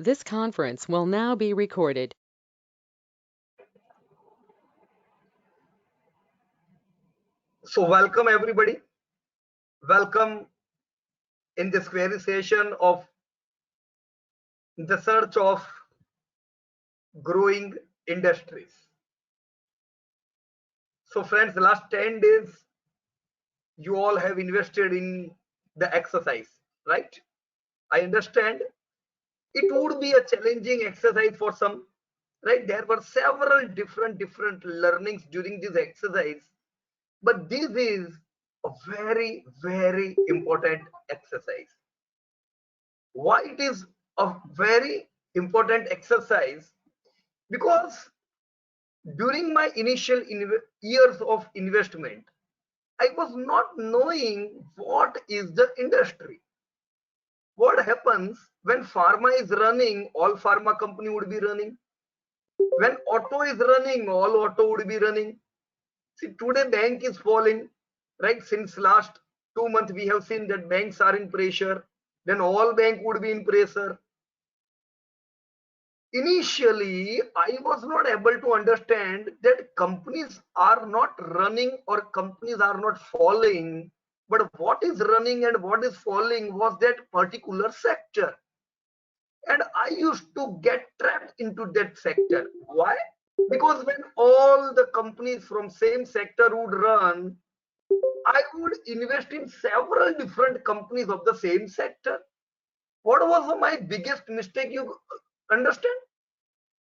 This conference will now be recorded. So welcome everybody. Welcome in this query session of the search of growing industries. So friends, the last 10 days, you all have invested in the exercise, right? I understand it would be a challenging exercise for some, right? There were several different learnings during this exercise, but this is a very important exercise. Why it is a very important exercise? Because during my initial years of investment, I was not knowing what is the industry. What happens when pharma is running, all pharma company would be running. When auto is running, all auto would be running. See, today bank is falling, right? Since last 2 months, we have seen that banks are in pressure. Then all bank would be in pressure. Initially, I was not able to understand that companies are not running or companies are not falling, but what is running and what is falling was that particular sector. And I used to get trapped into that sector. Why? Because when all the companies from same sector would run, I would invest in several different companies of the same sector. What was my biggest mistake? You understand?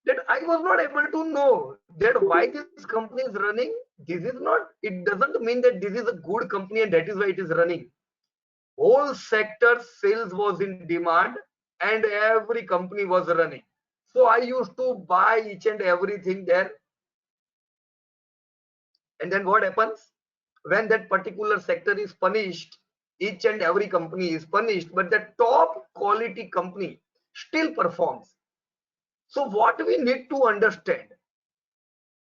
That I was not able to know that why this company is running. This is not, it doesn't mean that this is a good company and that is why it is running. Whole sector sales was in demand and every company was running. So I used to buy each and everything there. And then what happens? When that particular sector is punished, each and every company is punished, but the top quality company still performs. So what we need to understand,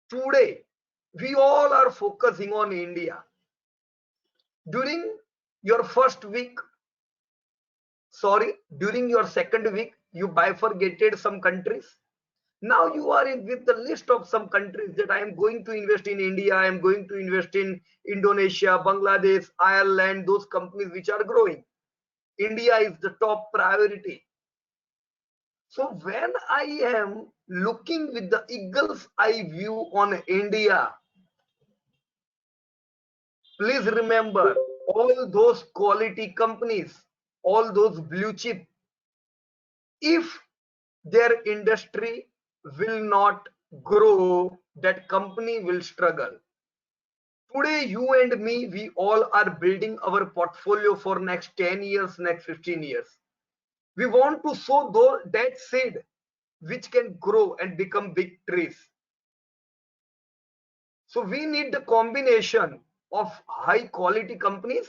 today we all are focusing on India. During your first week, sorry, during your second week, you bifurcated some countries. Now you are in with the list of some countries that I am going to invest in India, I am going to invest in Indonesia, Bangladesh, Ireland, those companies which are growing. India is the top priority. So when I am looking with the eagle's eye view on India, please remember all those quality companies, all those blue chip, if their industry will not grow, that company will struggle. Today, you and me, we all are building our portfolio for next 10 years, next 15 years. We want to sow that seed which can grow and become big trees. So we need the combination of high quality companies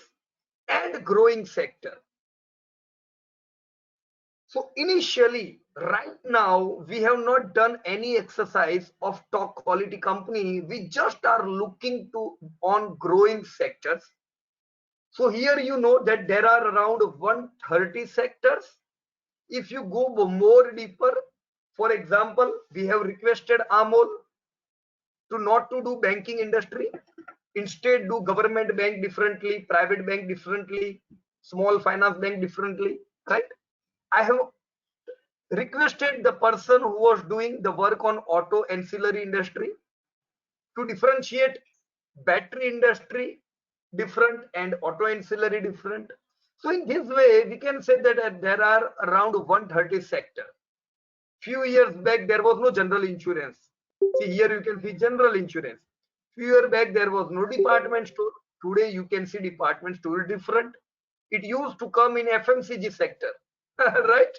and growing sector. So initially, right now, we have not done any exercise of top quality company. We just are looking to on growing sectors. So here you know that there are around 130 sectors. If you go more deeper, for example, we have requested Amol to not to do banking industry, instead do government bank differently, private bank differently, small finance bank differently, right? I have requested the person who was doing the work on auto ancillary industry to differentiate battery industry different and auto ancillary different. So in this way, we can say that there are around 130 sector. Few years back, there was no general insurance. See here, you can see general insurance. Few years back, there was no department store. Today, you can see department store different. It used to come in FMCG sector, right?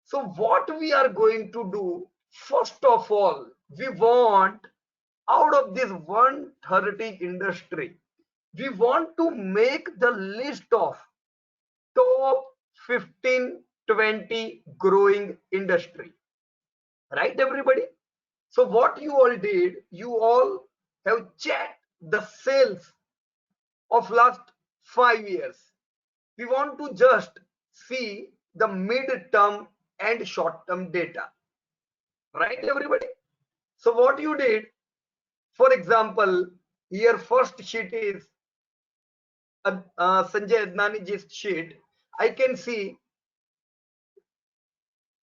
So what we are going to do, first of all, we want out of this 130 industry, we want to make the list of top 15, 20 growing industry, right everybody? So what you all did, you all have checked the sales of last 5 years. We want to just see the mid-term and short-term data. Right, everybody? So what you did, for example, here first sheet is Sanjay Adnani's sheet. I can see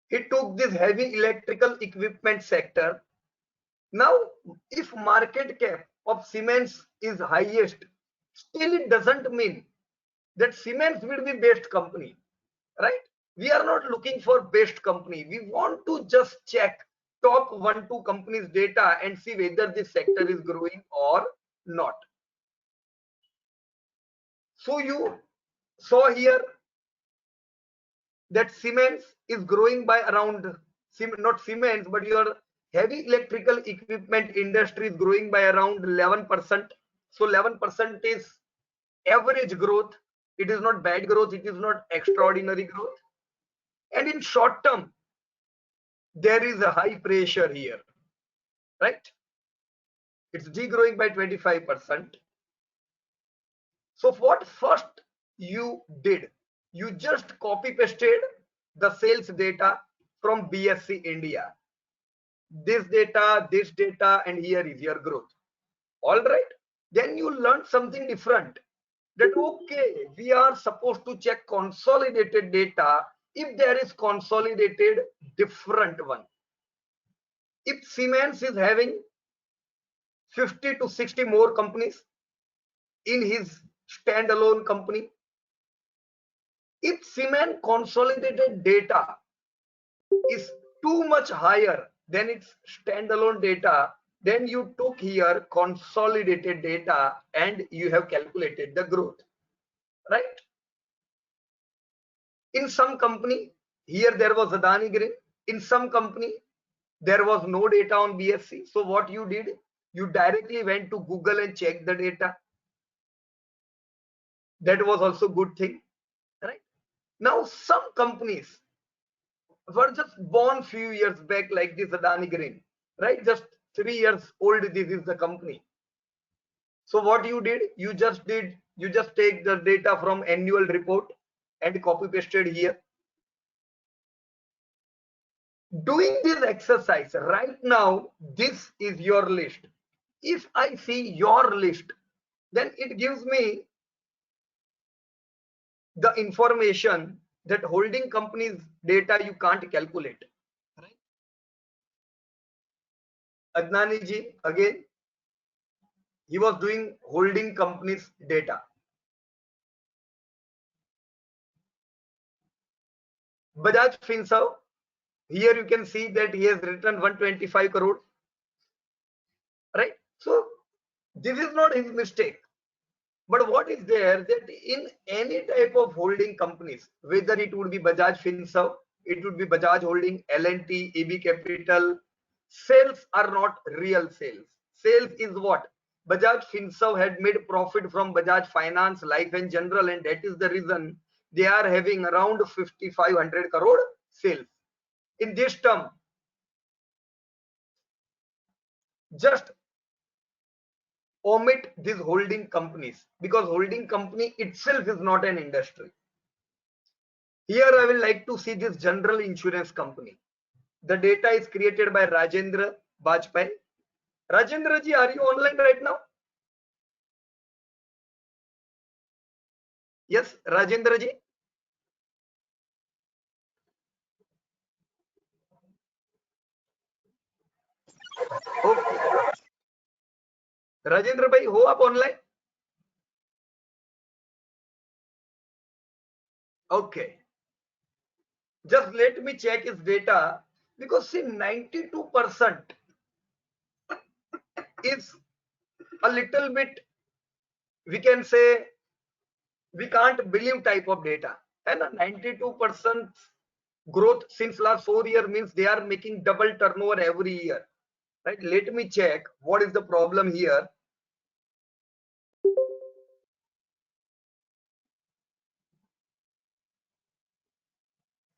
he took this heavy electrical equipment sector. Now, if market cap of Siemens is highest, still it doesn't mean that Siemens will be best company, right? We are not looking for best company. We want to just check top 1-2 companies data and see whether this sector is growing or not. So you saw here that Siemens is growing by around, not Siemens, but your heavy electrical equipment industry is growing by around 11%. So 11% is average growth. It is not bad growth. It is not extraordinary growth. And in short term, there is a high pressure here, right? It's degrowing by 25%. So what first you did, you just copy pasted the sales data from BSC India. This data, and here is your growth. All right. Then you learn something different. That okay, we are supposed to check consolidated data if there is consolidated different one. If Siemens is having 50 to 60 more companies in his standalone company, if Siemens consolidated data is too much higher than its standalone data, then you took here consolidated data and you have calculated the growth, right? In some company, here there was Adani Green. In some company, there was no data on BSC. So what you did, you directly went to Google and checked the data. That was also good thing, right? Now some companies were just born few years back, like this Adani Green, right? Just 3 years old, this is the company. So what you did, you just take the data from annual report and copy pasted here. Doing this exercise right now, this is your list. If I see your list, then it gives me the information that holding companies data you can't calculate, right? Adnani ji, again, he was doing holding companies data. Bajaj Finserv, here you can see that he has written 125 crore, right? So this is not his mistake. But what is there, that in any type of holding companies, whether it would be Bajaj Finserv, it would be Bajaj Holding, L&T, EB Capital, sales are not real sales. Sales is what? Bajaj Finserv had made profit from Bajaj Finance, Life and General, and that is the reason they are having around 5,500 crore sales. In this term, just omit these holding companies, because holding company itself is not an industry. Here I will like to see this general insurance company. The data is created by Rajendra Bajpai. Rajendra ji, are you online right now? Yes, Rajendra ji. Okay. Rajendra bhai, ho aap online? Okay. Just let me check his data, because see 92% is a little bit, we can say, we can't believe type of data. And 92% growth since last 4 years means they are making double turnover every year, right? Let me check what is the problem here.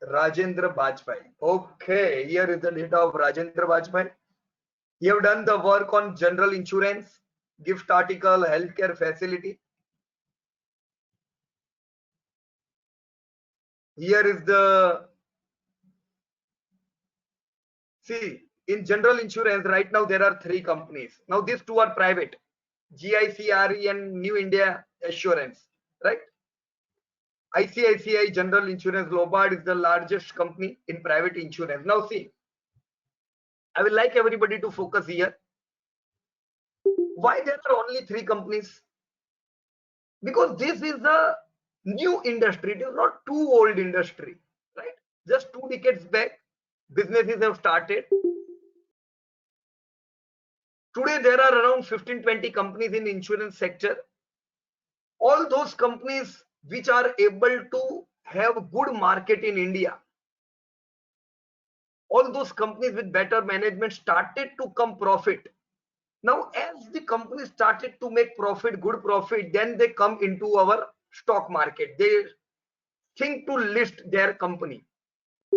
Rajendra Bajpai. Okay, here is the data of Rajendra Bajpai. You have done the work on general insurance, gift article, healthcare facility. Here is the See, in general insurance, right now there are three companies. Now these two are private, GICRE and New India Assurance, right? ICICI General Insurance Lombard is the largest company in private insurance. Now see, I will like everybody to focus here. Why there are only three companies? Because this is a new industry. It is not too old industry, right? Just 2 decades back, businesses have started. Today there are around 15-20 companies in insurance sector. All those companies which are able to have good market in India, all those companies with better management started to come profit. Now as the company started to make profit, good profit, then they come into our stock market. They think to list their company.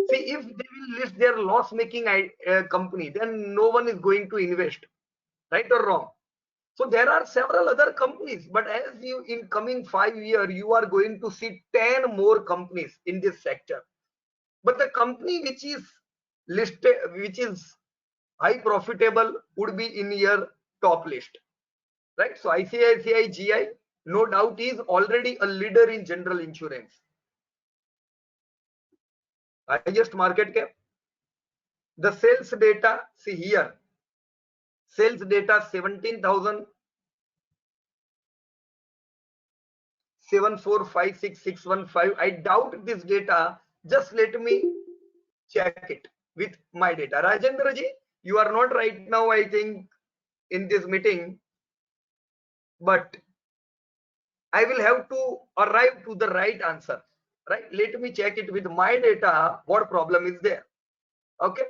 See, if they will list their loss making company, then no one is going to invest, right or wrong? So there are several other companies, but as you in coming 5 years, you are going to see 10 more companies in this sector. But the company which is listed, which is high profitable, would be in your top list, right? So ICICI GI, no doubt, is already a leader in general insurance. Highest market cap. The sales data, see here, sales data 17,7456615. I doubt this data. Just let me check it with my data. Rajendra ji, you are not right now, I think, in this meeting, but I will have to arrive to the right answer, right? Let me check it with my data. What problem is there? Okay.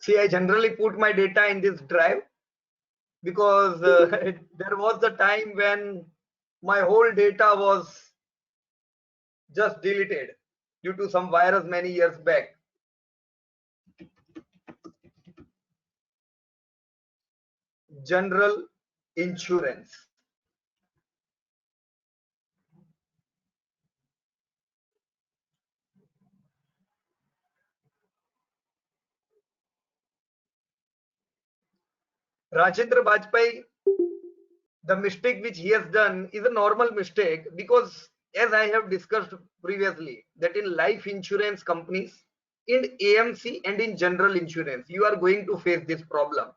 See, I generally put my data in this drive because there was the time when my whole data was just deleted due to some virus many years back. General insurance. Rajendra Bajpai, the mistake which he has done is a normal mistake because, as I have discussed previously, that in life insurance companies, in AMC and in general insurance, you are going to face this problem.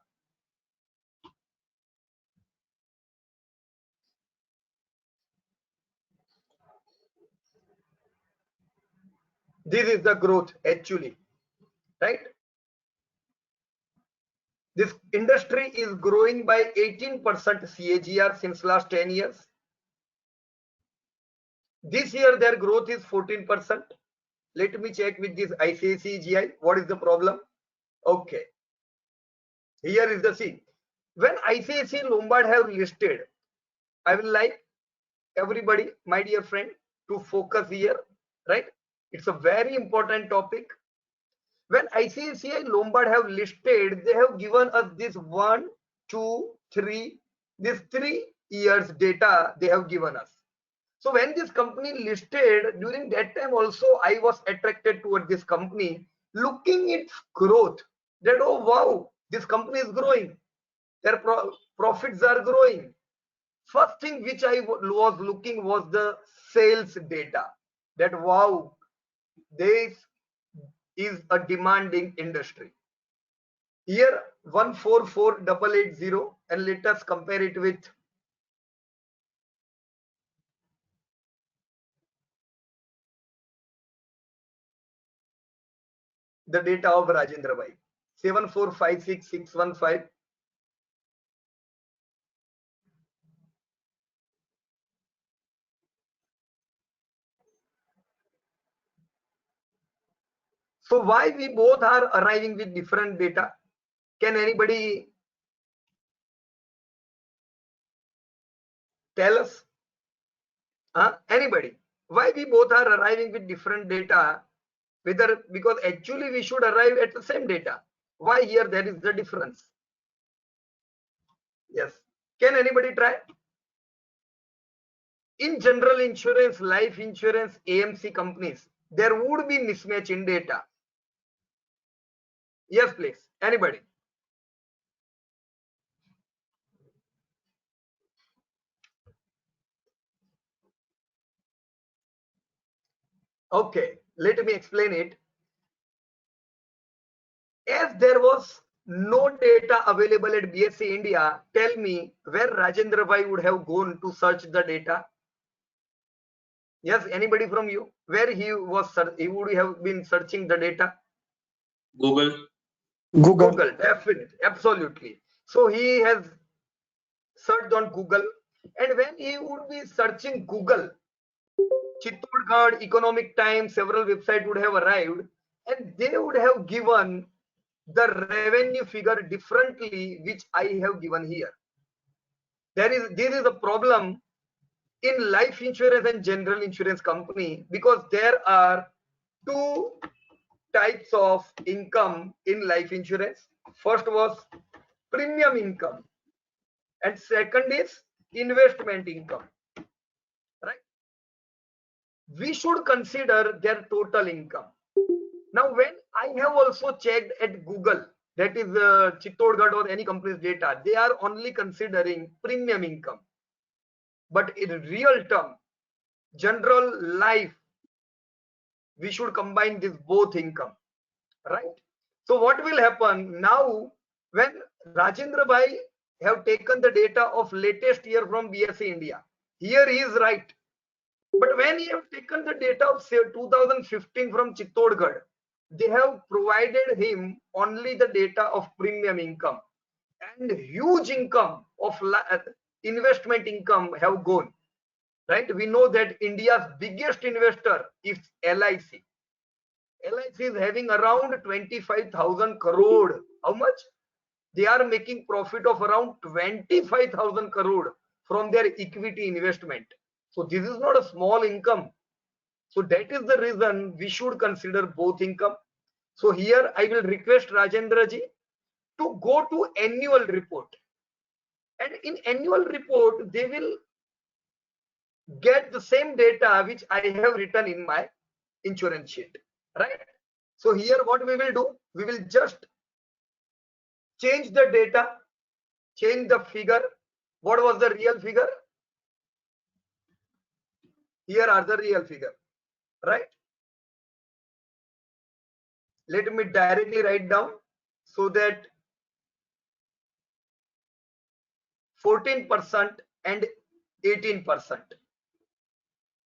This is the growth actually, right? This industry is growing by 18% CAGR since last 10 years. This year their growth is 14%. Let me check with this ICICI GI. What is the problem? Okay. Here is the scene. When ICICI Lombard have listed, I will like everybody, my dear friend, to focus here, right? It's a very important topic. When ICICI Lombard have listed, they have given us this 1, 2, 3, this 3 years data they have given us. So when this company listed, during that time also I was attracted toward this company, looking its growth. That, oh wow, this company is growing. Their profits are growing. First thing which I was looking was the sales data. That wow, this is a demanding industry. Here 144880, and let us compare it with the data of Rajendra Bhai. 7456615. So why we both are arriving with different data? Can anybody tell us? Anybody? Why we both are arriving with different data? Whether because actually we should arrive at the same data. Why here there is the difference? Yes. Can anybody try? In general insurance, life insurance, AMC companies, there would be mismatch in data. Yes, please. Anybody? Okay, let me explain it. As there was no data available at BSE India, tell me where Rajendra Bhai would have gone to search the data. Yes, anybody from you? Where he would have been searching the data? Google. Google, definitely, absolutely. So he has searched on Google, and when he would be searching Google, Chittorgarh, Economic Times, several websites would have arrived, and they would have given the revenue figure differently, which I have given here. This is a problem in life insurance and general insurance company, because there are two types of income in life insurance. First was premium income, and second is investment income, right? We should consider their total income. Now, when I have also checked at Google, that is Chittorgarh or any company's data, they are only considering premium income. But in real term, general life, we should combine this both income, right? So what will happen now when Rajendra Bhai have taken the data of latest year from BSE India? Here he is right. But when he have taken the data of say 2015 from Chittorgarh, they have provided him only the data of premium income, and huge income of investment income have gone, right? We know that India's biggest investor is LIC. LIC is having around 25,000 crore. How much? They are making profit of around 25,000 crore from their equity investment. So this is not a small income. So that is the reason we should consider both income. So here I will request Rajendra ji to go to annual report, and in annual report they will get the same data which I have written in my insurance sheet, right? So here what we will do, we will just change the data, change the figure. What was the real figure? Here are the real figure, right? Let me directly write down so that 14% and 18%.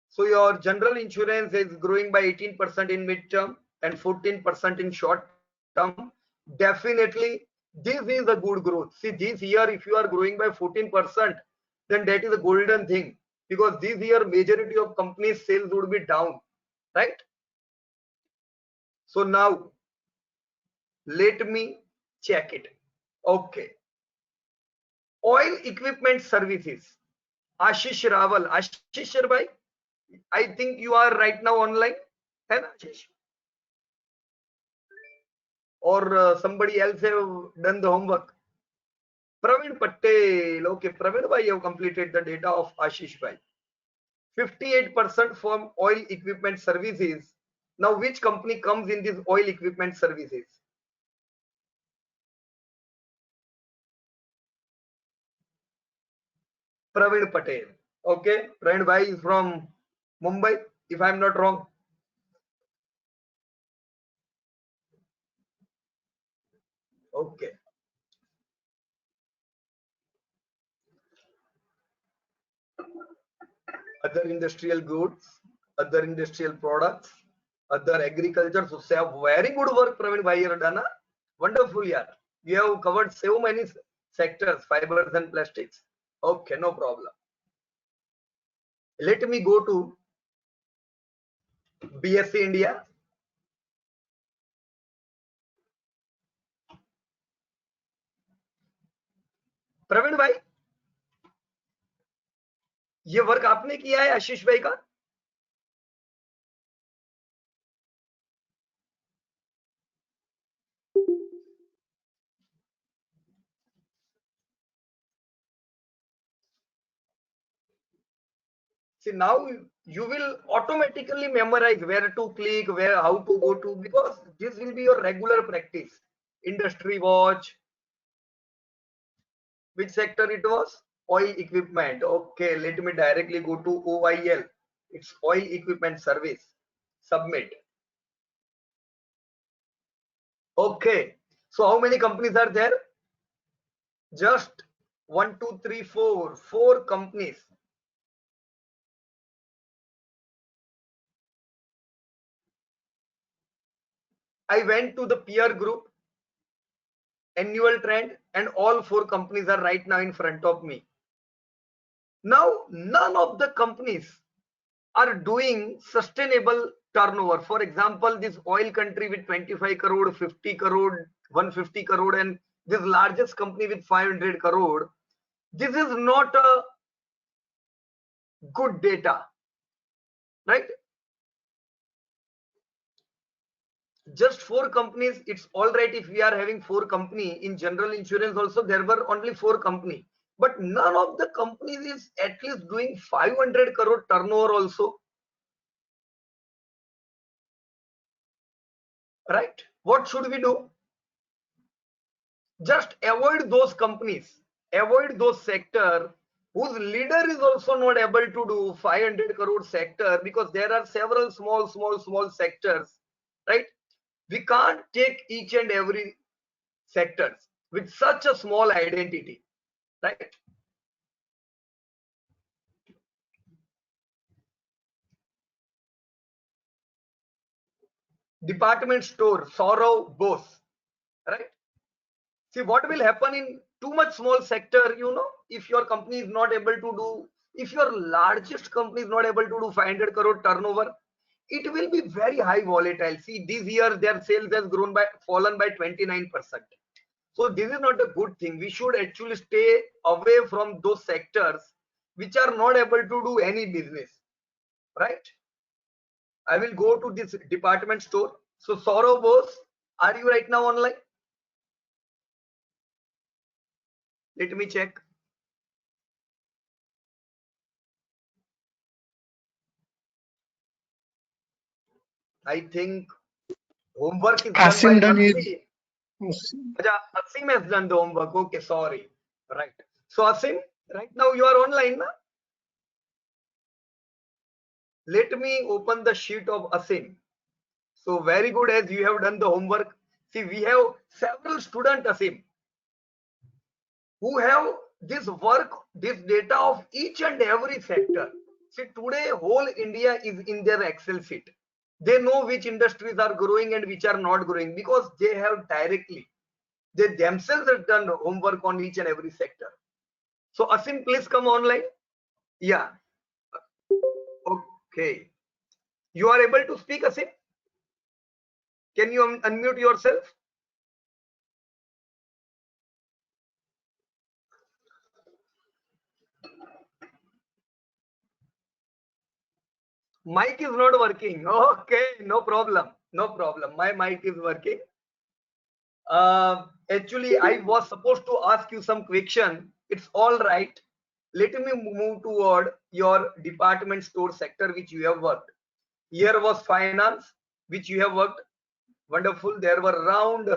So your general insurance is growing by 18% in midterm and 14% in short term. Definitely, this is a good growth. See, this year, if you are growing by 14%, then that is a golden thing, because this year majority of companies' sales would be down, right? So now let me check it. Okay. Oil equipment services. Ashish Rawal. Ashish sir bhai, I think you are right now online. है ना Ashish? Or somebody else have done the homework? Praveen Patel. Okay, Praveen bhai have completed the data of Ashish bhai. 58% from oil equipment services. Now, which company comes in this oil equipment services? Praveen Patel. Okay, Praveen bhai is from Mumbai, if I'm not wrong. Okay. Other industrial goods, other industrial products, other agriculture. So, say very good work, Praveen bhai, you have done. Wonderful, yeah. You have covered so many sectors, fibers and plastics. Okay, no problem. Let me go to BSE India. Praveen भाई, ये work आपने किया है आशीष भाई का? See, now you will automatically memorize where to click, where how to go to, because this will be your regular practice. Industry watch, which sector it was? Oil equipment. Okay, let me directly go to OIL. It's oil equipment service. Submit. Okay. So how many companies are there? Just one, two, three, four. Four companies. I went to the peer group, annual trend, and all four companies are right now in front of me. Now, none of the companies are doing sustainable turnover. For example, this oil country with 25 crore, 50 crore, 150 crore, and this largest company with 500 crore. This is not a good data, right? Just four companies, it's all right if we are having four company. In general insurance also there were only four company, but none of the companies is at least doing 500 crore turnover also, right? What should we do? Just avoid those companies, avoid those sector whose leader is also not able to do 500 crore sector, because there are several small sectors, right? We can't take each and every sectors with such a small identity, right? Department store, Saurav Bose, right? See what will happen in too much small sector, if your company is not able to do, if your largest company is not able to do 500 crore turnover, it will be very high volatile. See, this year their sales has fallen by 29%. So this is not a good thing. We should actually stay away from those sectors which are not able to do any business, right? I will go to this department store. So Saurav Bose, are you right now online? Let me check. I think homework is done by Asim done his. Asim. Asim has done the homework. Okay, sorry. Right. So Asim, right now you are online, na? Let me open the sheet of Asim. So very good, as you have done the homework. See, we have several students, Asim, who have this work, this data of each and every sector. See, today whole India is in their Excel sheet. They know which industries are growing and which are not growing, because they have directly, they themselves have done homework on each and every sector. So Asim, please come online. Yeah. Okay. You are able to speak, Asim? Can you unmute yourself? Mic is not working. Okay, no problem. No problem. My mic is working. Actually, I was supposed to ask you some question. It's all right. Let me move toward your department store sector which you have worked. Here was finance, which you have worked. Wonderful. There were around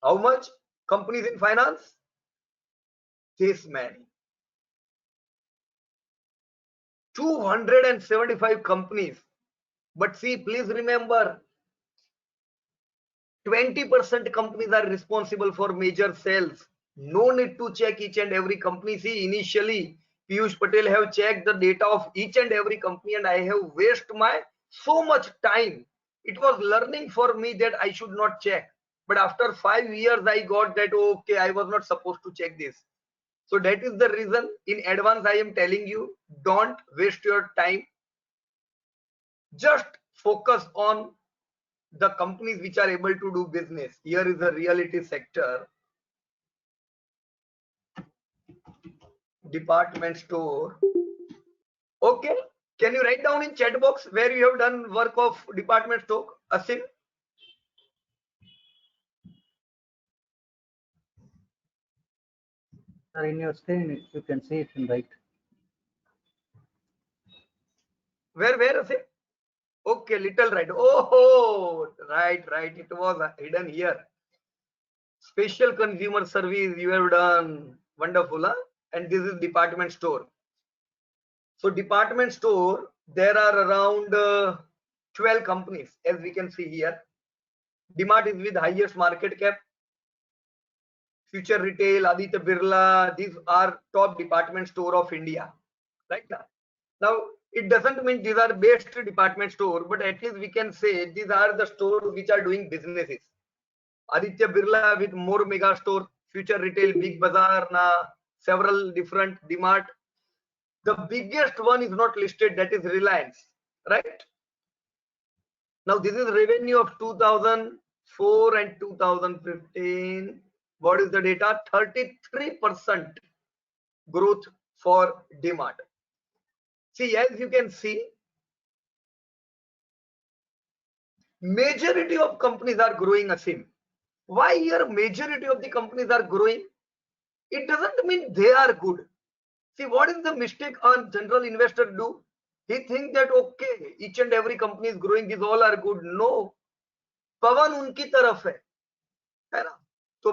how much companies in finance? This many. 275 companies. But see, please remember, 20% companies are responsible for major sales. No need to check each and every company. See, initially, Piyush Patel have checked the data of each and every company, and I have wasted my so much time. It was learning for me that I should not check. But after 5 years, I got that, okay, I was not supposed to check this. So that is the reason in advance I am telling you, don't waste your time. Just focus on the companies which are able to do business. Here is a reality sector. department store. Okay, can you write down in chat box where you have done work of department store, Asim? Sir, in your screen, you can see it in right. Where Asim? Okay, little right. Oh, right. It was hidden here. Special consumer service you have done. Wonderful, huh? And this is department store. So department store, there are around 12 companies, as we can see here. DMart is with highest market cap. Future Retail, Aditya Birla, these are top department store of India. Right now. Now, it doesn't mean these are best department store, but at least we can say these are the stores which are doing businesses. Aditya Birla with more mega store, Future Retail, Big Bazaar, several different DMart. The biggest one is not listed, that is Reliance, right? Now this is revenue of 2004 and 2015. What is the data? 33% growth for DMart. See, as you can see, majority of companies are growing, Asim. Why here majority of the companies are growing? It doesn't mean they are good. See, what is the mistake on general investor do? He think that okay, each and every company is growing, these all are good. No, पवन उनकी तरफ है ना? तो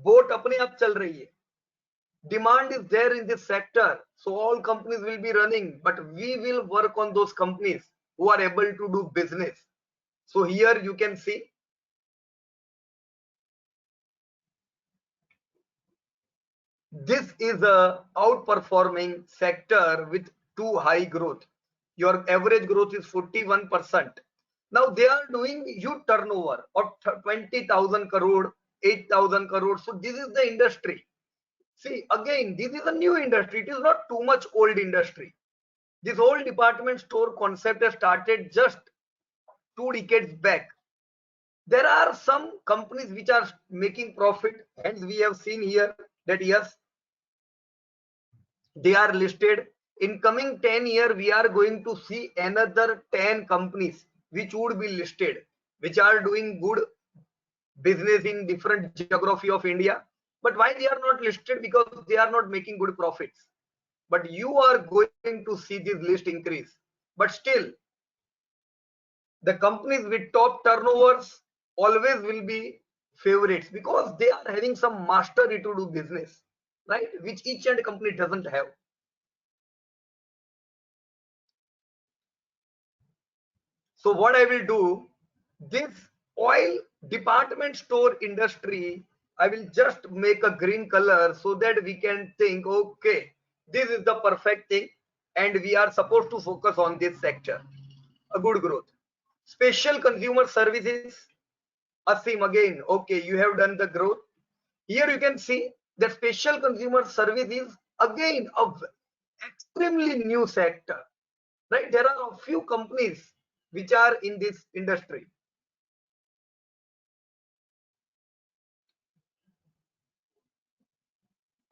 boat अपने आप चल रही है. Demand is there in this sector, so all companies will be running, but we will work on those companies who are able to do business. So here you can see this is a outperforming sector with too high growth. Your average growth is 41%. Now they are doing huge turnover of 20,000 crore, 8,000 crore. So this is the industry. See, again, this is a new industry. It is not too much old industry. This whole department store concept has started just 2 decades back. There are some companies which are making profit, and we have seen here that yes, they are listed. In coming 10 years, we are going to see another 10 companies which would be listed, which are doing good business in different geography of India. But why they are not listed? Because they are not making good profits. But you are going to see this list increase. But still, the companies with top turnovers always will be favorites because they are having some mastery to do business, right? Which each and company doesn't have. So what I will do, this oil department store industry, I will just make a green color so that we can think, okay, this is the perfect thing and we are supposed to focus on this sector, a good growth. Special consumer services, Asim again, okay, you have done the growth. Here you can see that special consumer service is again a extremely new sector, right? There are a few companies which are in this industry.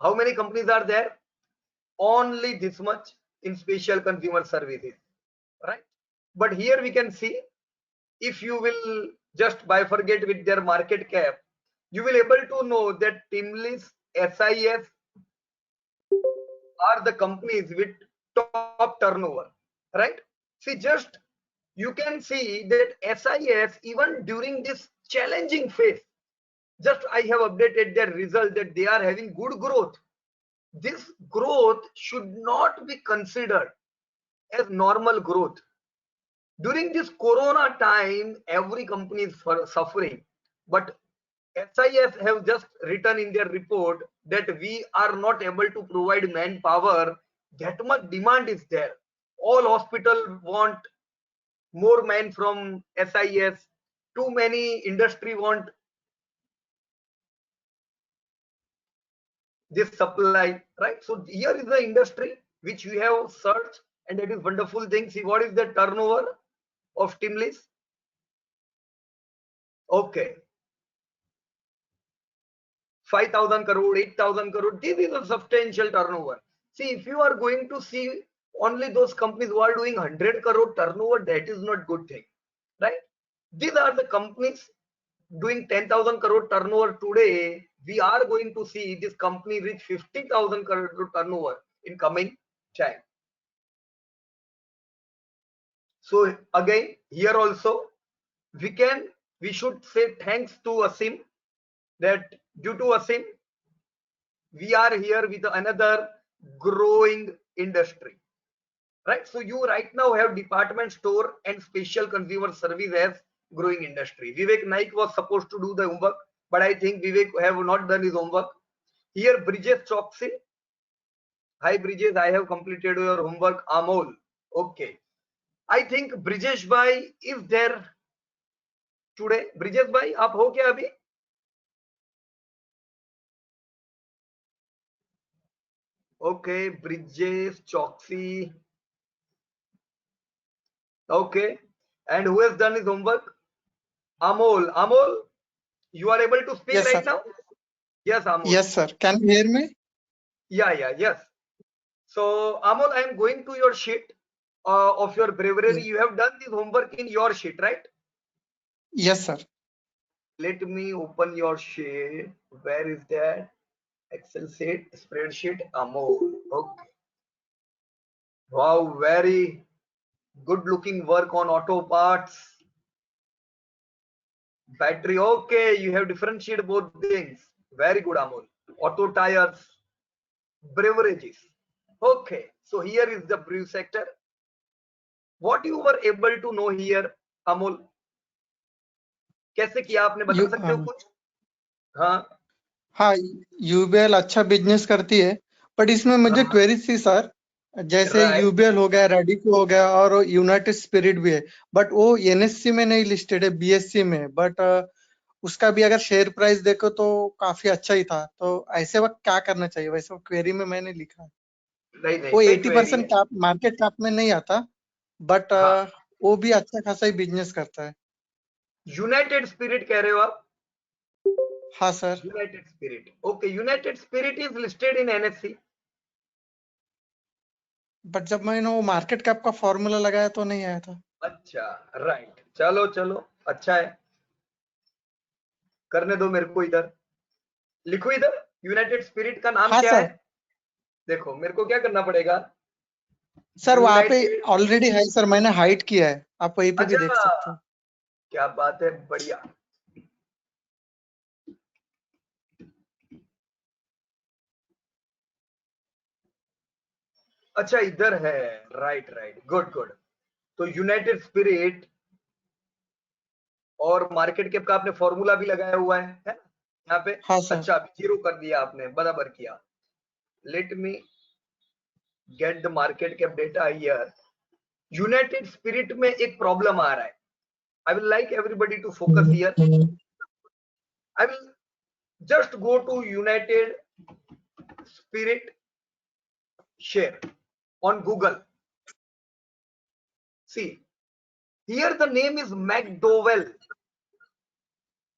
How many companies are there? Only this much in special consumer services, right? But here we can see, if you will just bifurcate with their market cap, you will able to know that Timlis, SIS are the companies with top turnover, right? See, just you can see that SIS, even during this challenging phase, just I have updated their result that they are having good growth. This growth should not be considered as normal growth. During this corona time, every company is suffering, but SIS have just written in their report that we are not able to provide manpower. That much demand is there. All hospitals want more men from SIS. Too many industry want this supply, right? So here is the industry which we have searched, and that is wonderful thing. See, what is the turnover of Timlis? Okay, 5,000 crore, 8,000 crore. This is a substantial turnover. See, if you are going to see only those companies who are doing 100 crore turnover, that is not good thing, right? These are the companies doing 10,000 crore turnover today. We are going to see this company reach 50,000 crore turnover in coming time. So again, here also we should say thanks to Asim, that due to Asim we are here with another growing industry, right? So you right now have department store and special consumer service as growing industry. Vivek Naik was supposed to do the homework, but I think Vivek have not done his homework. Here Bridges Choksi. Hi Bridges, I have completed your homework. Amol. Okay. I think Bridges Bhai is there today. Bridges Bhai, आप हो क्या अभी? Okay, Bridges Choksi. Okay. And who has done his homework? Amol. Amol, you are able to speak Yes, right sir. now? Yes, Amol. Yes, sir. Can you hear me? Yeah, yes. So, Amol, I am going to your sheet of your breviary. Yes. You have done this homework in your sheet, right? Yes, sir. Let me open your sheet. Where is that? Excel sheet, spreadsheet, Amol. Okay. Wow, very good looking work on auto parts. Battery, okay, you have differentiated both things. Very good, Amol. Auto tires, beverages. Okay, so here is the brew sector. What you were able to know here, Amol? कैसे किया आपने बता सकते हो कुछ? हाँ, UBL अच्छा business करती है, बट इसमें मुझे क्वेरीज थी सर, जैसे यूबीएल हो गया, रेडिको हो गया और यूनाइटेड स्पिरिट भी है, बट वो एनएससी में नहीं लिस्टेड है, बीएससी में, बट उसका भी अगर शेयर प्राइस देखो तो काफी अच्छा ही था, तो ऐसे वक्त क्या करना चाहिए? वैसे क्वेरी में मैंने लिखा नहीं, वो 80% कैप मार्केट कैप में नहीं आता, बट वो भी अच्छा खासा ही बिजनेस करता है। यूनाइटेड स्पिरिट कह रहे हो आप? हाँ sir. United spirit, okay, United spirit is listed in NSC, but जब मैंने वो मार्केट कैप का फॉर्मूला लगाया तो नहीं आया था। अच्छा, राइट, चलो अच्छा है, करने दो मेरे को, इधर लिखो, इधर यूनाइटेड स्पिरिट का नाम क्या है? देखो मेरे को क्या करना पड़ेगा सर, वहां पे ऑलरेडी है सर, मैंने हाइड किया है, आप वहीं पे भी देख सकते हो। क्या बात है, बढ़िया। अच्छा, इधर है, राइट, गुड। तो यूनाइटेड स्पिरिट और मार्केट कैप का आपने फॉर्मूला भी लगाया हुआ है ना यहाँ पे? हाँ सर। अच्छा, जीरो कर दिया आपने, बराबर किया। Let me get the market cap data here. United spirit में एक प्रॉब्लम आ रहा है, I will like everybody to focus here. I will just go to united spirit share on Google. See, here the name is McDowell.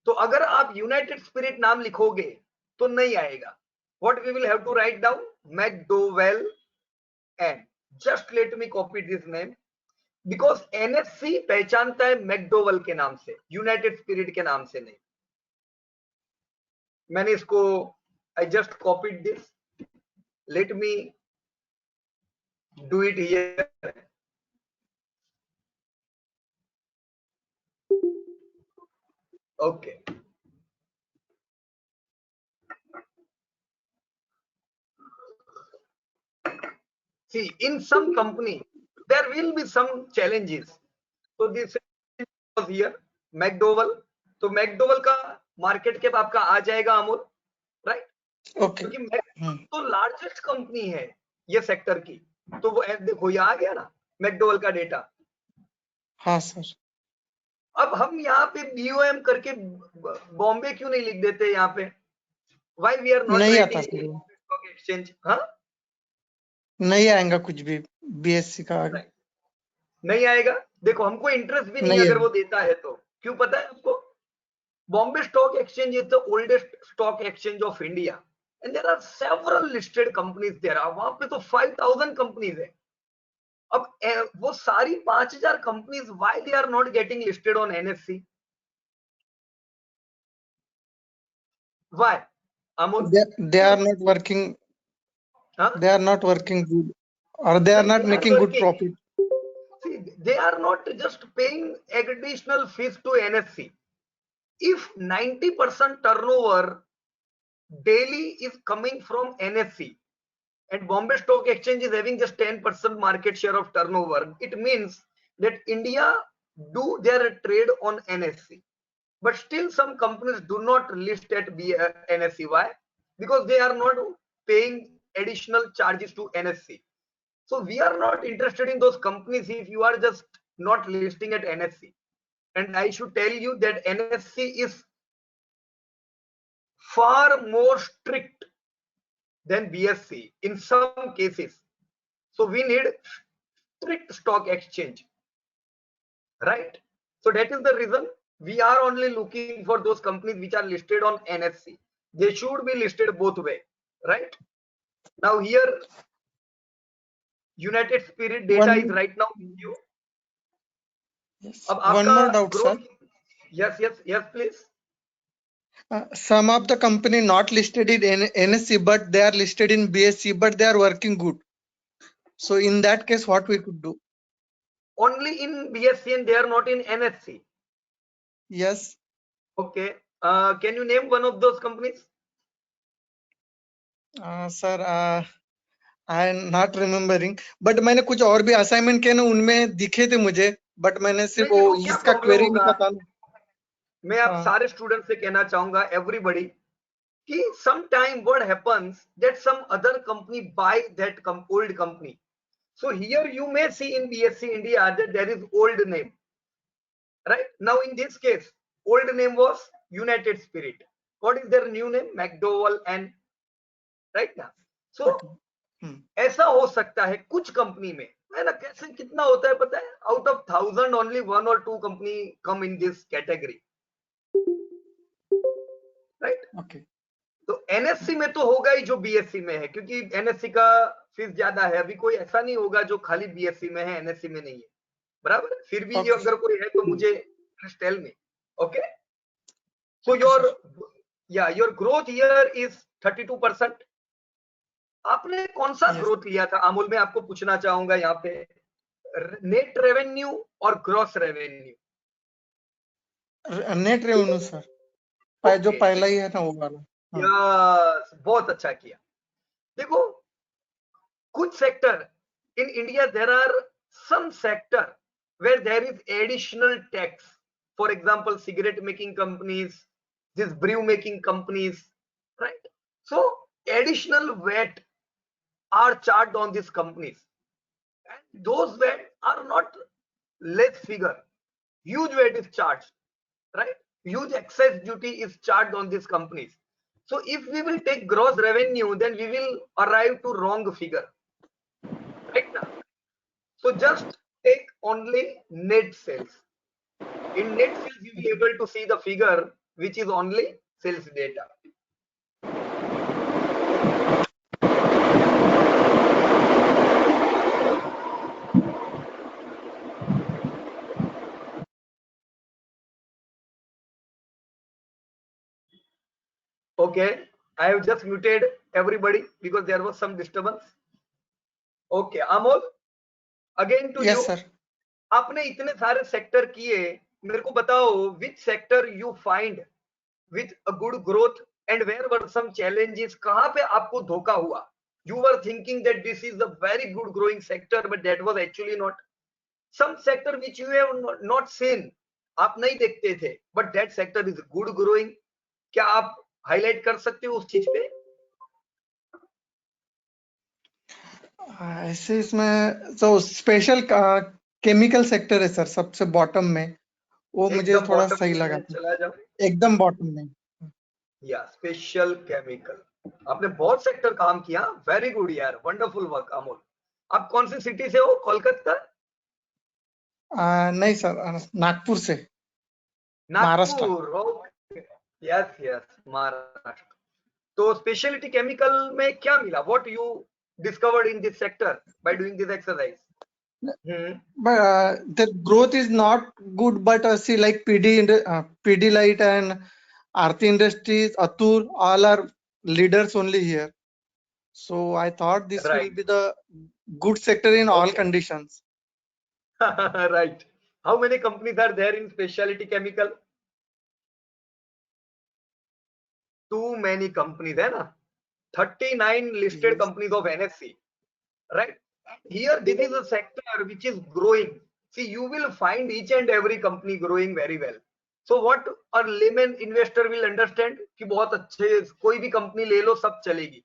तो अगर आप United spirit नाम लिखोगे तो नहीं आएगा. What we will have to write down? McDowell, and just let me copy this name because NSC पहचानता है मैकडोवेल के नाम से, यूनाइटेड स्पिरिट के नाम से नहीं. मैंने इसको I just copied this. Let me do it here. Okay. See, in some company there will be some challenges. So this was here McDowell. तो मैकडोवेल का मार्केट कैप आपका आ जाएगा अमोल, राइट? ओके। क्योंकि तो लार्जेस्ट कंपनी है ये sector की, तो वो देखो ये आ गया ना मैकडोवेल का डेटा। हाँ सर। अब हम यहाँ पे बीओएम करके बॉम्बे क्यों नहीं लिख देते यहाँ पे? Why we are not नहीं writing आता सर, stock exchange? हाँ, नहीं आएगा कुछ भी बीएससी का आगे, नहीं आएगा। देखो हमको इंटरेस्ट भी नहीं अगर वो देता है तो, क्यों पता है आपको? Bombay stock exchange is the oldest stock exchange of India and there are several listed companies there. वहां पे तो 5,000 companies है. अब वो सारी 5,000 companies, why they are not getting listed on NSE? Why? Amol? They are not working. Huh? They are not working good, or they are No, not they are making good working. profit. See, they are not just paying additional fees to NSE. If 90% turnover daily is coming from NSE and Bombay Stock Exchange is having just 10% market share of turnover, it means that India do their trade on NSE. But still some companies do not list at NSE. Why? Because they are not paying additional charges to NSE. So we are not interested in those companies if you are just not listing at NSE. And I should tell you that NSE is far more strict than BSE in some cases. So we need strict stock exchange, right? So that is the reason we are only looking for those companies which are listed on NSE. They should be listed both way, right? Now here United Spirit data is right now with you. अब One आपका more doubt, sir. growth, yes, please. Some of the company not listed in NSE, but they are listed in BSE, but they are working good. So in that case, what we could do? Only in BSE and they are not in NSE. Yes. Okay. Can you name one of those companies? Sir, I am not remembering. But मैंने कुछ और भी assignment किए ना, उनमें दिखे थे मुझे, बट मैंने सिर्फ नहीं, वो देखो क्या इसका प्रॉब्लम क्वेरी नहीं होगा, पता ना. मैं आप सारे स्टूडेंट से कहना चाहूंगा, एवरीबॉडी, कि sometime what happens that some other company buy that old company. So here you may see in BSE India that there is old name, right? Now in this case, old name was United Spirit. What is their new name? McDowell and right now. So ऐसा हो सकता है कुछ company में, है ना? कैसे कितना होता है पता है? Out of 1000 only 1 or 2 company come in this category, right? Okay. तो एनएससी में तो होगा ही जो बीएससी में है, क्योंकि एनएससी का फीस ज्यादा है. अभी कोई ऐसा नहीं होगा जो खाली बीएससी में है एनएससी में नहीं है, बराबर? फिर भी Okay. अगर कोई है तो मुझे please tell me. Okay, so your growth year is 32%. आपने कौन सा ग्रोथ लिया था अमूल में? आपको पूछना चाहूंगा यहाँ पे, नेट रेवेन्यू और gross revenue? Net revenue sir, जो पहला ही है ना वो वाला. यस, बहुत अच्छा किया. देखो, कुछ sector in India, there are some sector where there is additional tax. For example, cigarette making companies, this brew making companies, right? So additional VAT are charged on these companies, and those VAT are not less figure. Huge VAT is charged, right? Huge excess duty is charged on these companies. So if we will take gross revenue, then we will arrive to wrong figure, right now. So just take only net sales. In net sales, you will be able to see the figure which is only sales data. Okay, I have just muted everybody because there was some disturbance. Okay, Amol, again to yes, you. Sir. आपने इतने सारे sector किए, मेरे को बताओ which sector you find with a good growth and where were some challenges? कहाँ पे आपको धोखा हुआ? You were thinking that this is a very good growing sector, but that was actually not. Some sector which you have not seen, आप नहीं देखते थे, but that sector is good growing. क्या आप हाईलाइट कर सकते हो उस चीज पे? ऐसे इसमें तो स्पेशल केमिकल सेक्टर है सर, सबसे बॉटम में, वो मुझे थोड़ा सही लगा. चला जाओ एकदम बॉटम में. या स्पेशल केमिकल, आपने बहुत सेक्टर काम किया. वेरी गुड यार, वंडरफुल वर्क अमोल. आप कौन सी सिटी से हो? कोलकाता? नहीं सर, नागपुर से. नागपुर. Yes yes, Maharashtra. तो स्पेशलिटी केमिकल में क्या मिला? What you discovered in this sector by doing this exercise? But the growth is not good. But see, like Pidilite and Aarti Industries, Atul, all are leaders only here. So I thought this will Right. be the good sector in all Okay. conditions. Right. How many companies are there in specialty chemical? Too many companies, है ना? 39 listed Yes. companies of NSC, right? Here, this is a sector which is growing. See, you will find each and every company growing very well. So what a layman investor will understand कि बहुत अच्छे कोई भी company ले लो सब चलेगी,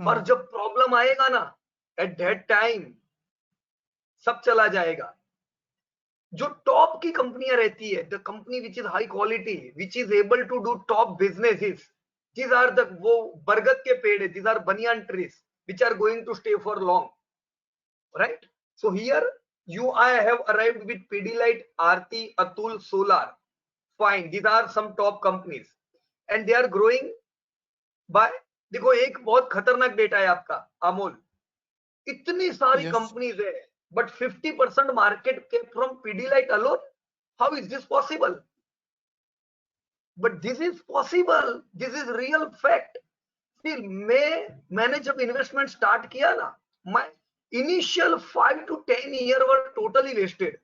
पर जब प्रॉब्लम आएगा ना, एट दैट टाइम सब चला जाएगा. जो टॉप की कंपनियां रहती है, the company which is high quality, which is able to do top businesses, these are the वो बरगद के पेड़ है, these are banyan trees which are going to stay for long, right? So here I have arrived with Pidilite, Aarti, Atul, Solar. Fine, these are some top companies and they are growing by. देखो एक बहुत खतरनाक data है आपका अमोल, इतनी सारी Yes. Companies है but 50% market came from Pidilite alone. How is this possible? But this is possible, this is real fact. फिर मैंने जब इन्वेस्टमेंट स्टार्ट किया ना, my initial 5 to 10 year were totally wasted.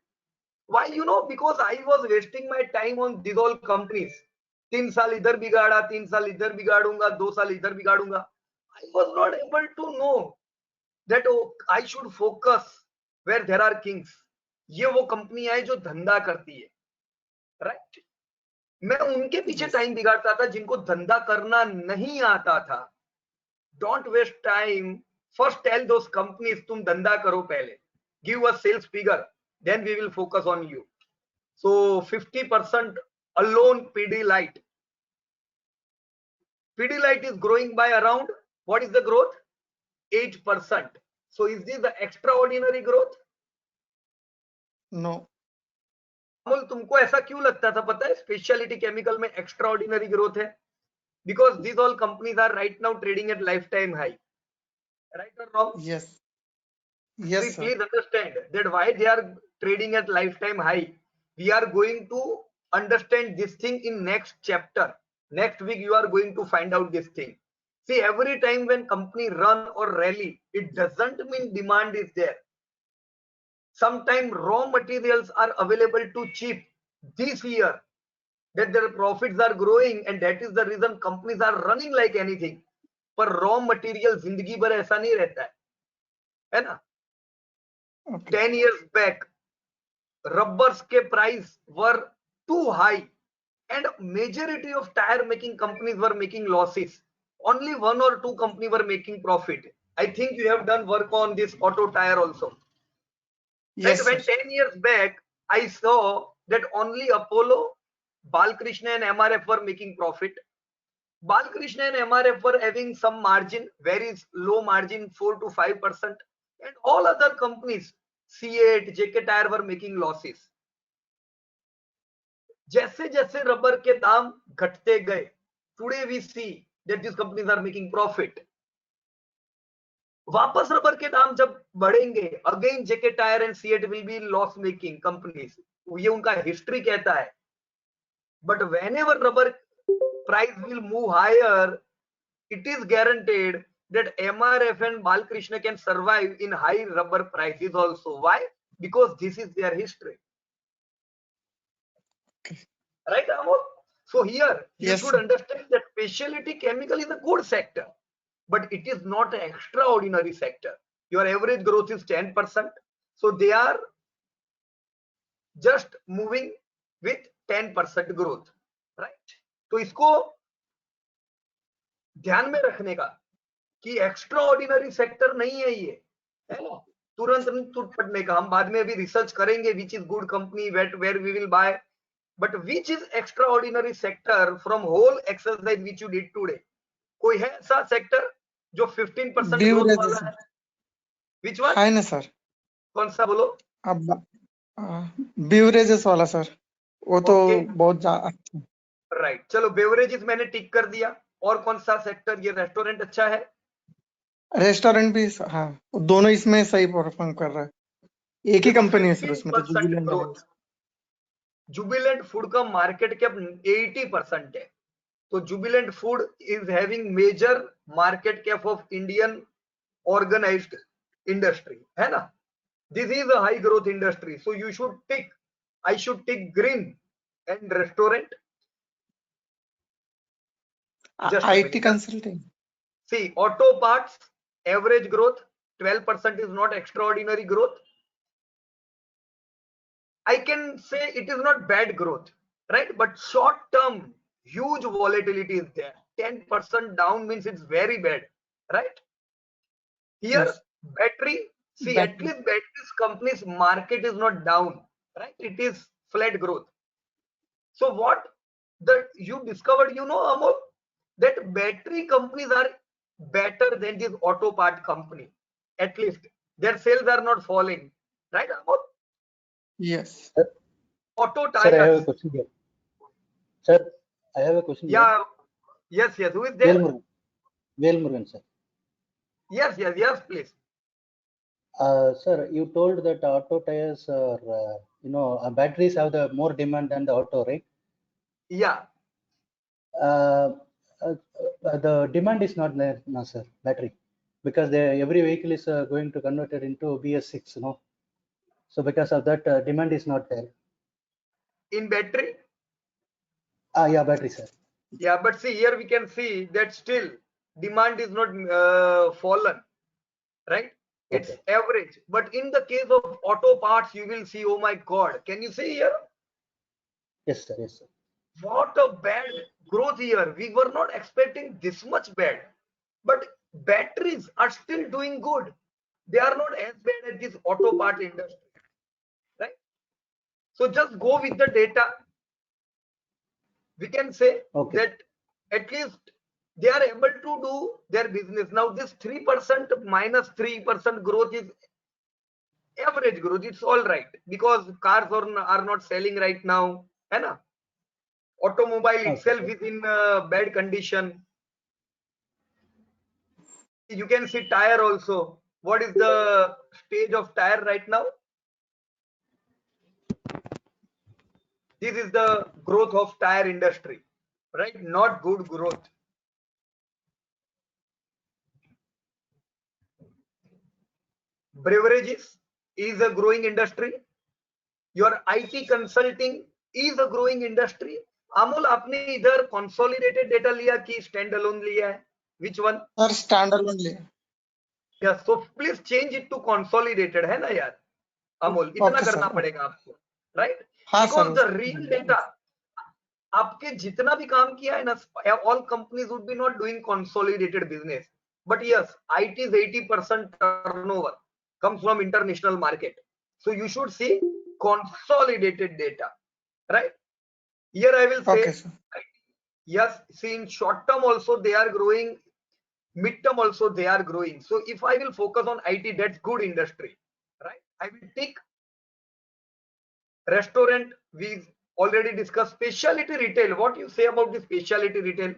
Why? Because I was wasting my time on these all companies. 3 साल इधर बिगाड़ा, 3 साल इधर बिगाड़ूंगा, 2 साल इधर बिगाड़ूंगा. I was not able to know that I should focus where there are kings. ये वो company है जो धंधा करती है, राइट? मैं उनके पीछे Yes. टाइम बिगाड़ता था जिनको धंधा करना नहीं आता था. Don't waste time. First tell those companies तुम धंधा करो पहले, give us sales figure, then we will focus on you. So 50% alone Pidilite. Pidilite is growing by around, what is the growth? 8%. So is this the extraordinary growth? No. Amol तुमको ऐसा क्यों लगता था? पता है स्पेशलिटी केमिकल में extraordinary growth है, because these all companies are right now trading at lifetime high, right or wrong? Yes. Yes, sir. Please understand that why they are trading at lifetime high. We are going to understand this thing in next chapter. Next week you are going to find out this thing. See, every time when company run or rally, it doesn't mean demand is there. Sometimes raw materials are available too cheap this year, that their profits are growing and that is the reason companies are running like anything. पर raw material जिंदगी भर ऐसा नहीं रहता है ना? Okay. 10 years back, rubbers के price were too high and majority of tire making companies were making losses. Only 1 or 2 companies were making profit. I think you have done work on this auto tire also. Yes, Right? When sir. 10 years back, I saw that only Apollo, Balkrishna and MRF were making profit. Balkrishna and MRF were having some margin, very low margin, 4 to 5%, and all other companies, C8, JK Tire, were making losses. जैसे जैसे rubber के दाम घटते गए, today we see that this companies are making profit. वापस rubber के दाम जब बढ़ेंगे, again JK tyre and CEAT will be loss making companies. ये उनका हिस्ट्री कहता है. But whenever rubber price will move higher, it is guaranteed that MRF and Balkrishna can survive in high rubber prices also. Why? Because this is their history. Right, Amol? So here you Yes, should sir. understand that specialty chemical is a good sector, but it is not an extraordinary sector. Your average growth is 10%. So they are just moving with 10% growth. Right? तो इसको ध्यान में रखने का कि extra ordinary sector नहीं है ये, है ना? तुरंत नहीं टूट पड़ने का. हम बाद में भी रिसर्च करेंगे which is good company, where we will buy, but which is extraordinary sector from whole exercise which you did today. कोई है ऐसा सेक्टर जो 15% ग्रोथ Beverages, वाला sir. है? Which one? है ना सर. कौन सा बोलो? अब बेवरेजेस वाला सर, वो तो Okay. बहुत अच्छा. राइट, चलो बेवरेजेस मैंने टिक कर दिया. और कौन सा सेक्टर? ये रेस्टोरेंट अच्छा है, रेस्टोरेंट भी हाँ, दोनों इसमें सही परफॉर्म कर रहा है। एक ही देखो कंपनी है सर उसमें तो 15% जुबिलेंट है। ग्रोथ। जुबिलेंट फूड का मार्केट कैप 80% है, तो Jubilant food is having major market cap of Indian organised industry, है ना? This is a high growth industry, so you should tick, I should tick green and restaurant. Just a IT minute. Consulting. See, auto parts, average growth, 12% is not extraordinary growth. I can say it is not bad growth, right? But short term, huge volatility is there. 10% down means it's very bad, right? Here, yes battery, see, at battery least batteries company's market is not down, right? It is flat growth. So what that you discovered, you know, Amol, that battery companies are better than this auto part company. At least their sales are not falling, right, Amol? Yes Auto Sir, I have a tires. question here. Sir, I have a question here. Yeah. Yes. Who is there? Velmurugan. Velmurugan, sir. Yes. Please. Sir, you told that auto tires are, batteries have the more demand than the auto, right? Yeah. Uh, the demand is not there, no, sir, battery, because every vehicle is going to convert it into BS6, you know. So because of that, demand is not there. In battery. Yeah, battery, sir. Yeah, but see here we can see that still demand is not fallen, right? It's Okay. average. But in the case of auto parts, you will see, oh my God, can you see here? Yes, sir. Yes, sir. What a bad growth here. We were not expecting this much bad. But batteries are still doing good. They are not as bad as this auto part industry, right? So just go with the data. We can say Okay. that at least they are able to do their business. Now this 3% minus 3% growth is average growth. It's all right because cars are not selling right now. है ना? Automobile itself Okay. is in bad condition. You can see tire also. What is the stage of tire right now? This is the growth of tire industry, right? Not good growth. Beverages is a growing industry. Your IT consulting is a growing industry. Amol, आपने इधर consolidated data लिया कि standalone लिया है? Which one? Sir stand alone ले। Yeah, so please change it to consolidated, है ना यार? Amol, इतना ओके करना सर। पड़ेगा आपको, right? हाँ Because the sir. real data, आपके जितना भी काम किया है ना, all companies would be not doing consolidated business. But yes, IT's 80% turnover comes from international market. So you should see consolidated data, right? Here I will say, okay sir. yes, see in short term also they are growing, mid-term also they are growing. So if I will focus on IT, that's good industry, right? I will take restaurant, we already discussed. Specialty retail, what you say about the specialty retail?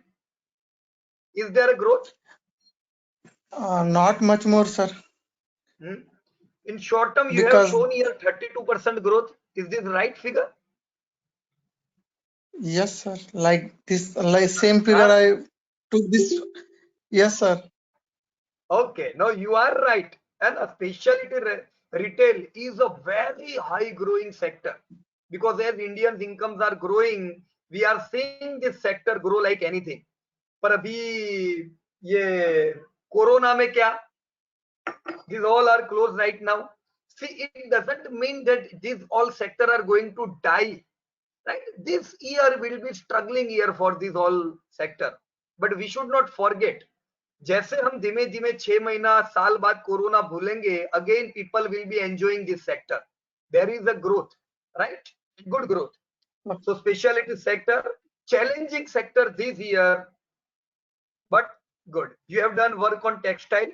Is there a growth? Not much more sir. In short term, you have because shown here 32% growth. Is this right figure? yes sir, like this, like same figure Huh? I took this. Yes sir. Okay, no, you are right. And a specialty retail is a very high growing sector because as Indians' incomes are growing, we are seeing this sector grow like anything. पर अभी ये corona में क्या? These all are closed right now. See, it doesn't mean that these all sector are going to die, right? This year will be struggling year for this all sector, but we should not forget. जैसे हम धीमे धीमे 6 महीना साल बाद corona भूलेंगे, again people will be enjoying this sector. There is a growth, right? Good growth. So specialty sector, challenging sector this year, but good. You have done work on textile.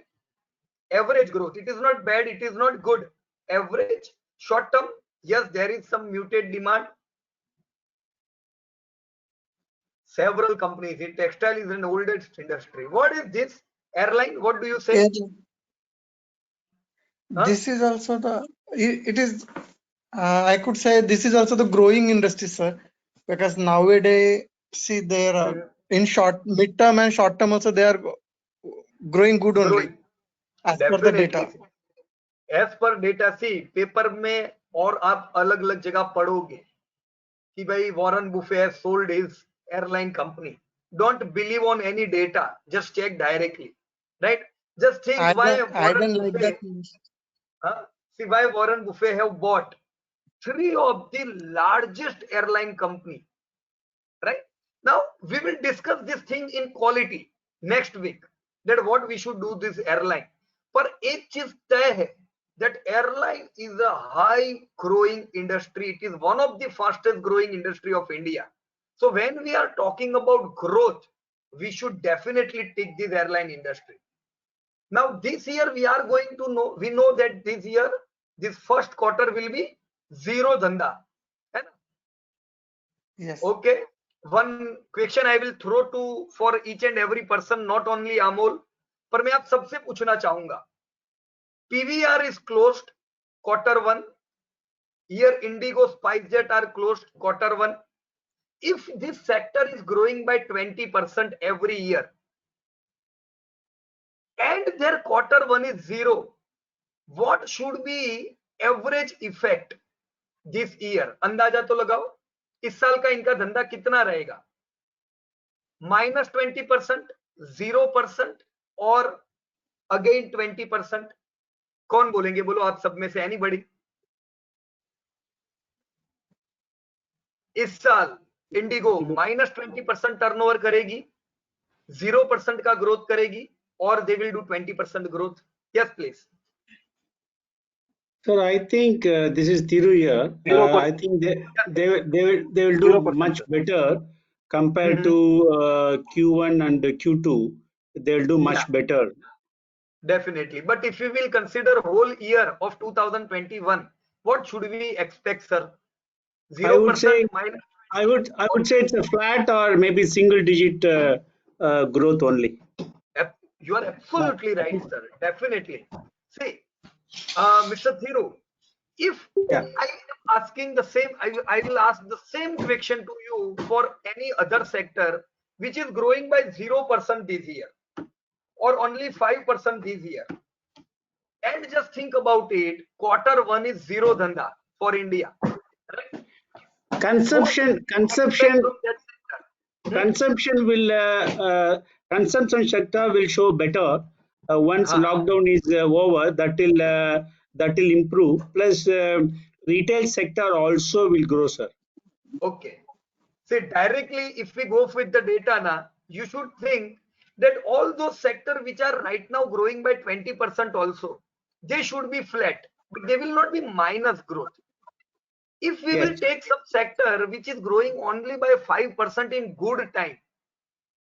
Average growth, it is not bad, it is not good. Average. Short term, yes, there is some muted demand. several companies. Textile is an oldest industry. What is this airline? What do you say? Huh? This is also it is, I could say this is also the growing industry, sir, because nowadays, see, there are in mid-term and short-term also, they are growing good only Growing. as per the data. Definitely. As per data, see, paper में और आप अलग अलग जगह पढ़ोगे कि भाई Warren Buffett has sold his airline company. Don't believe on any data. Just check directly, right? Just think I why don't like Buffett, that. see why Warren Buffett have bought 3 of the largest airline company, right? Now we will discuss this thing in quality next week, that what we should do this airline. पर एक चीज तय है that airline is a high growing industry. It is one of the fastest growing industry of India. So when we are talking about growth, we should definitely take this airline industry. Now this year we are going to know, we know that this year, this first quarter will be zero dhanda. Yes. Okay. One question I will throw to for each and every person, not only Amol, पर मैं आप सबसे पूछना चाहूंगा. PVR is closed Q1. Here Indigo, SpiceJet are closed Q1. If this sector is growing by 20% every year and their Q1 is zero, what should be average effect this year? अंदाजा तो लगाओ इस साल का इनका धंधा कितना रहेगा? -20%, 0% और अगेन 20%. कौन बोलेंगे? बोलो आप सब में से एनीबॉडी. इस साल इंडिगो -20% टर्नओवर करेगी, 0% का ग्रोथ करेगी, और they will do 20% growth. Yes please. Sir, I think this is Thiru here. I think they will do 0%. much better compared to Q1 and Q2. They will do much better. Definitely. But if we will consider whole year of 2021, what should we expect, sir? 0% minus. I would say it's a flat or maybe single digit growth only. You are absolutely right, sir. Definitely. See, Mr. Thiru, if I am asking the same, I will ask the same question to you for any other sector which is growing by 0% this year or only 5% this year. And just think about it, Q1 is zero dhanda for India. Right? Consumption sector will show better once lockdown is over. That will improve. Plus, retail sector also will grow, sir. Okay. See, directly, if we go with the data now, you should think that all those sectors which are right now growing by 20% also, they should be flat, but they will not be minus growth. If we will take some sector which is growing only by 5% in good time,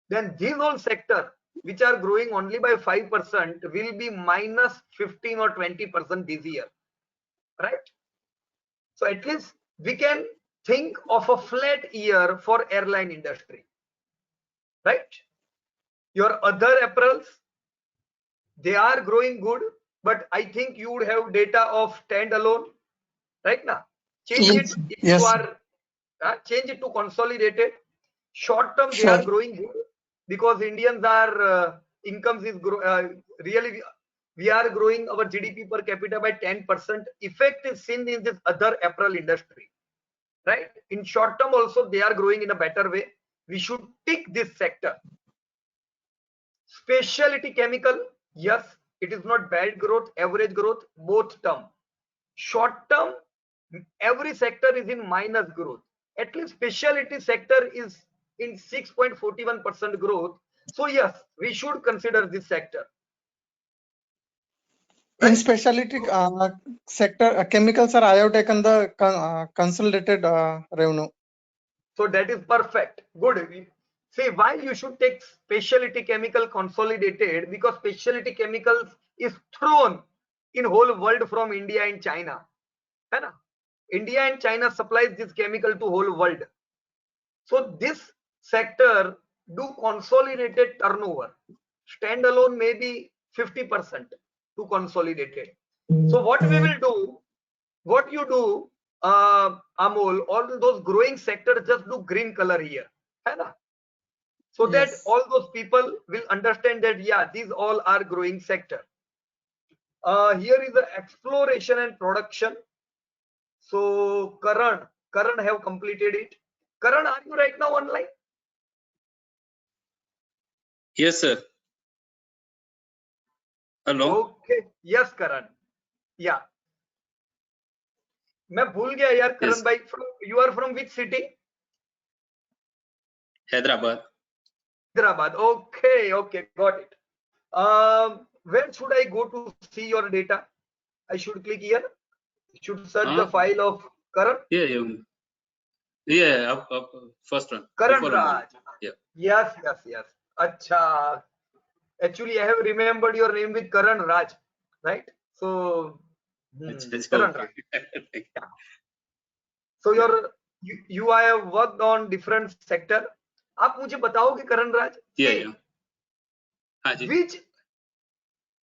then these all sector which are growing only by 5% will be minus 15 or 20% this year, right? So at least we can think of a flat year for airline industry, right? Your other apparels, they are growing good, but I think you would have data of standalone, right now. Change it if you are change it to consolidated. Short term they are growing good because Indians are incomes is really we are growing our GDP per capita by 10%. Effect is seen in this other apparel industry, right? In short term also they are growing in a better way. We should tick this sector. Specialty chemical, yes, it is not bad growth, average growth, both term. Short term, every sector is in minus growth. At least specialty sector is in 6.41% growth. So yes, we should consider this sector. In specialty sector, chemicals, I have taken the consolidated revenue. So that is perfect. Good. See, why you should take specialty chemical consolidated? Because specialty chemicals is thrown in whole world from India and China. India and China supplies this chemical to whole world. So this sector do consolidated turnover. Standalone may be 50% to consolidated. So what we will do, what you do, Amol, all those growing sectors just do green color here, है ना? So that Yes. all those people will understand that yeah, these all are growing sector. Here is the exploration and production. So Karan have completed it. Karan, are you right now online? Yes, sir. Hello. Okay. Yes, Karan. Yeah. मैं भूल गया यार करण Yes. भाई. You are from which city? Hyderabad. Hyderabad. Okay, got it. Where should I go to see your data? I should click here. Should search the file of Karan. Yeah. Up, first one. Karan Before Raj. Yeah. Yes. Acha. Actually, I have remembered your name with Karan Raj, right? So, Karan Raj. Yeah. So you have worked on different sector. आप मुझे बताओगे करण राज? Yeah. हाँ जी. Which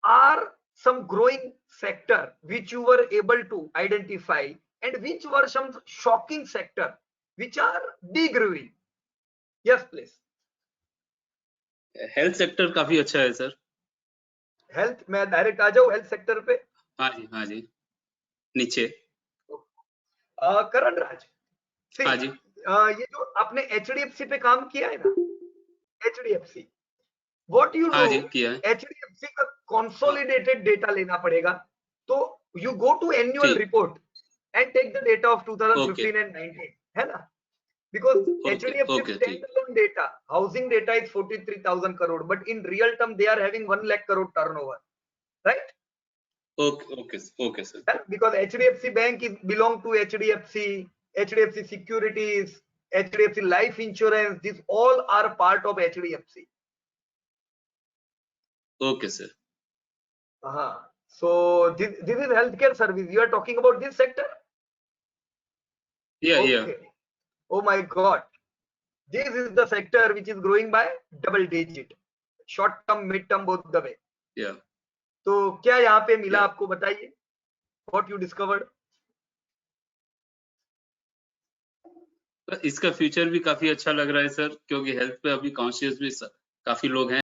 are some growing sector which you were able to identify, and which were some shocking sector which are degrowing? Yes, please. Health sector काफी अच्छा है sir. Health में direct आ जाओ health sector पे. हाँ जी नीचे. करण राज, हाँ जी. ये जो आपने HDFC पे काम किया है ना, HDFC, व्हाट यू हाँ नो, जी किया है. HDFC का कंसोलिडेटेड डेटा लेना पड़ेगा. तो यू गो टू एनुअल ठीक. Report and take the data of 2015 and 19, है ना? Because HDFC standalone data, housing data is 43,000 crore, but in real term they are having 1 lakh crore turnover, right? Okay, sir. Because HDFC Bank is belong to HDFC Securities, HDFC Life Insurance. These all are part of HDFC. Okay, sir. So this is healthcare service. You are talking about this sector? Yeah. Oh my God. This is the sector which is growing by double digit. Short term, mid term, both the way. Yeah. तो क्या यहाँ पे मिला आपको बताइए? What you discovered? इसका future भी काफी अच्छा लग रहा है सर, क्योंकि हेल्थ पे अभी कॉन्शियस भी काफी लोग हैं.